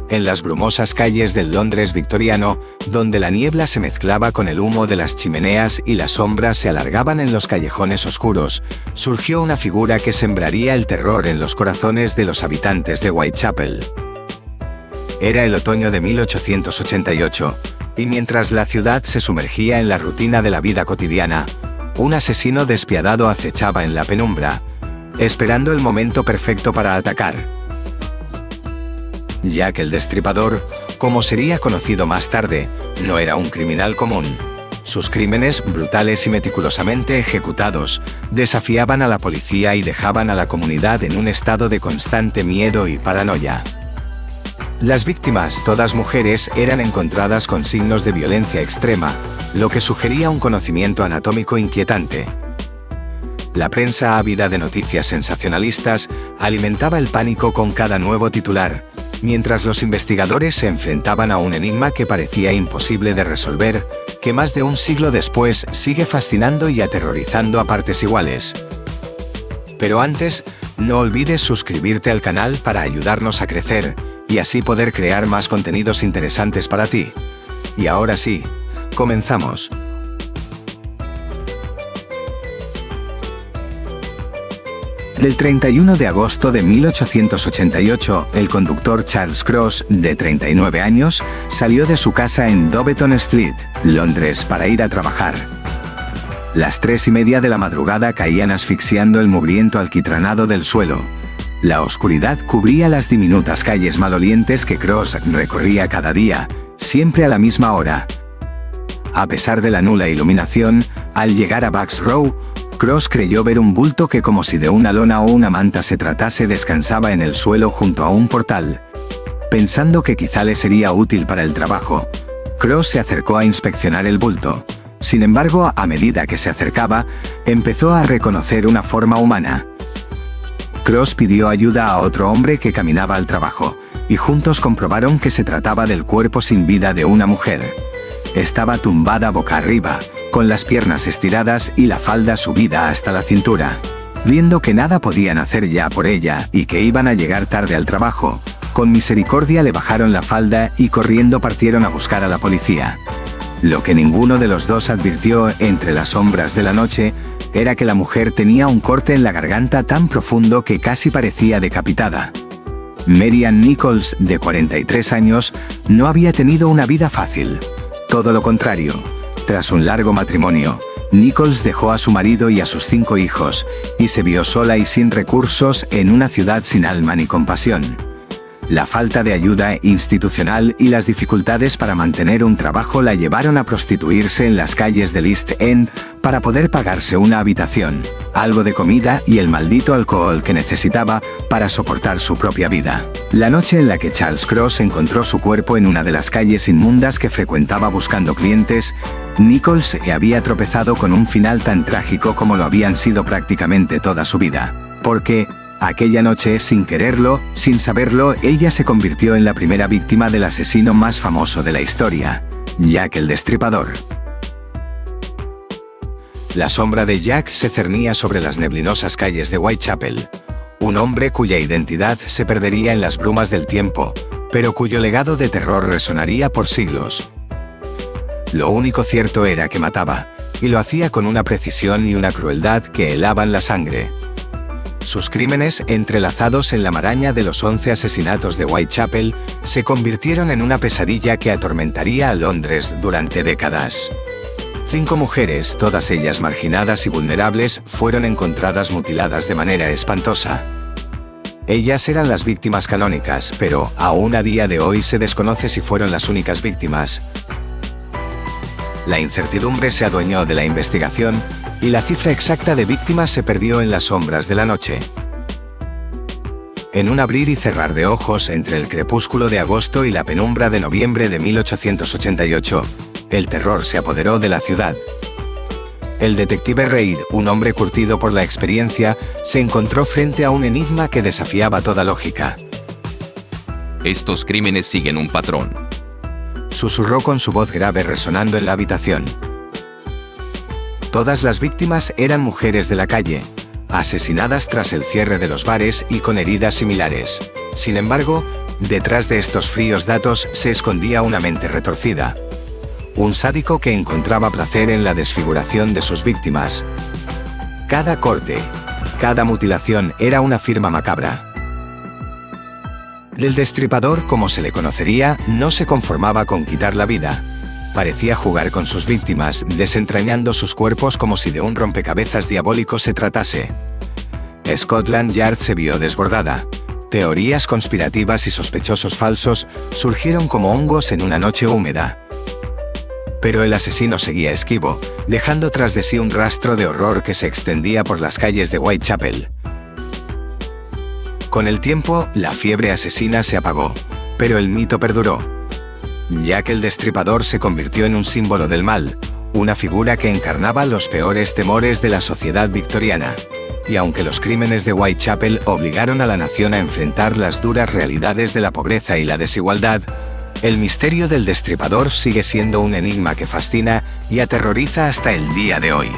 en las brumosas calles del Londres victoriano, donde la niebla se mezclaba con el humo de las chimeneas y las sombras se alargaban en los callejones oscuros, surgió una figura que sembraría el terror en los corazones de los habitantes de Whitechapel. Era el otoño de 1888, y mientras la ciudad se sumergía en la rutina de la vida cotidiana, un asesino despiadado acechaba en la penumbra, esperando el momento perfecto para atacar. Jack el Destripador, como sería conocido más tarde, no era un criminal común. Sus crímenes, brutales y meticulosamente ejecutados, desafiaban a la policía y dejaban a la comunidad en un estado de constante miedo y paranoia. Las víctimas, todas mujeres, eran encontradas con signos de violencia extrema, lo que sugería un conocimiento anatómico inquietante. La prensa ávida de noticias sensacionalistas alimentaba el pánico con cada nuevo titular, mientras los investigadores se enfrentaban a un enigma que parecía imposible de resolver, que más de un siglo después sigue fascinando y aterrorizando a partes iguales. Pero antes, no olvides suscribirte al canal para ayudarnos a crecer, y así poder crear más contenidos interesantes para ti. Y ahora sí, comenzamos. El 31 de agosto de 1888, el conductor Charles Cross, de 39 años, salió de su casa en Doveton Street, Londres, para ir a trabajar. Las 3:30 de la madrugada caían asfixiando el mugriento alquitranado del suelo. La oscuridad cubría las diminutas calles malolientes que Cross recorría cada día, siempre a la misma hora. A pesar de la nula iluminación, al llegar a Bucks Row, Cross creyó ver un bulto que, como si de una lona o una manta se tratase, descansaba en el suelo junto a un portal. Pensando que quizá le sería útil para el trabajo, Cross se acercó a inspeccionar el bulto. Sin embargo, a medida que se acercaba, empezó a reconocer una forma humana. Cross pidió ayuda a otro hombre que caminaba al trabajo, y juntos comprobaron que se trataba del cuerpo sin vida de una mujer. Estaba tumbada boca arriba, con las piernas estiradas y la falda subida hasta la cintura. Viendo que nada podían hacer ya por ella y que iban a llegar tarde al trabajo, con misericordia le bajaron la falda y corriendo partieron a buscar a la policía. Lo que ninguno de los dos advirtió entre las sombras de la noche era que la mujer tenía un corte en la garganta tan profundo que casi parecía decapitada. Mary Ann Nichols, de 43 años, no había tenido una vida fácil. Todo lo contrario. Tras un largo matrimonio, Nichols dejó a su marido y a sus 5 hijos, y se vio sola y sin recursos en una ciudad sin alma ni compasión. La falta de ayuda institucional y las dificultades para mantener un trabajo la llevaron a prostituirse en las calles del East End para poder pagarse una habitación, algo de comida y el maldito alcohol que necesitaba para soportar su propia vida. La noche en la que Charles Cross encontró su cuerpo en una de las calles inmundas que frecuentaba buscando clientes, Nichols había tropezado con un final tan trágico como lo habían sido prácticamente toda su vida. Porque aquella noche, sin quererlo, sin saberlo, ella se convirtió en la primera víctima del asesino más famoso de la historia, Jack el Destripador. La sombra de Jack se cernía sobre las neblinosas calles de Whitechapel. Un hombre cuya identidad se perdería en las brumas del tiempo, pero cuyo legado de terror resonaría por siglos. Lo único cierto era que mataba, y lo hacía con una precisión y una crueldad que helaban la sangre. Sus crímenes, entrelazados en la maraña de los 11 asesinatos de Whitechapel, se convirtieron en una pesadilla que atormentaría a Londres durante décadas. 5 mujeres, todas ellas marginadas y vulnerables, fueron encontradas mutiladas de manera espantosa. Ellas eran las víctimas canónicas, pero, aún a día de hoy se desconoce si fueron las únicas víctimas. La incertidumbre se adueñó de la investigación, y la cifra exacta de víctimas se perdió en las sombras de la noche. En un abrir y cerrar de ojos entre el crepúsculo de agosto y la penumbra de noviembre de 1888, el terror se apoderó de la ciudad. El detective Reid, un hombre curtido por la experiencia, se encontró frente a un enigma que desafiaba toda lógica. Estos crímenes siguen un patrón, susurró con su voz grave resonando en la habitación. Todas las víctimas eran mujeres de la calle, asesinadas tras el cierre de los bares y con heridas similares. Sin embargo, Detrás de estos fríos datos se escondía una mente retorcida. Un sádico que encontraba placer en la desfiguración de sus víctimas. Cada corte, cada mutilación era una firma macabra. El Destripador, como se le conocería, no se conformaba con quitar la vida. Parecía jugar con sus víctimas, desentrañando sus cuerpos como si de un rompecabezas diabólico se tratase. Scotland Yard se vio desbordada. Teorías conspirativas y sospechosos falsos surgieron como hongos en una noche húmeda. Pero el asesino seguía esquivo, dejando tras de sí un rastro de horror que se extendía por las calles de Whitechapel. Con el tiempo, la fiebre asesina se apagó, pero el mito perduró. Jack el Destripador se convirtió en un símbolo del mal, una figura que encarnaba los peores temores de la sociedad victoriana. Y aunque los crímenes de Whitechapel obligaron a la nación a enfrentar las duras realidades de la pobreza y la desigualdad, el misterio del Destripador sigue siendo un enigma que fascina y aterroriza hasta el día de hoy.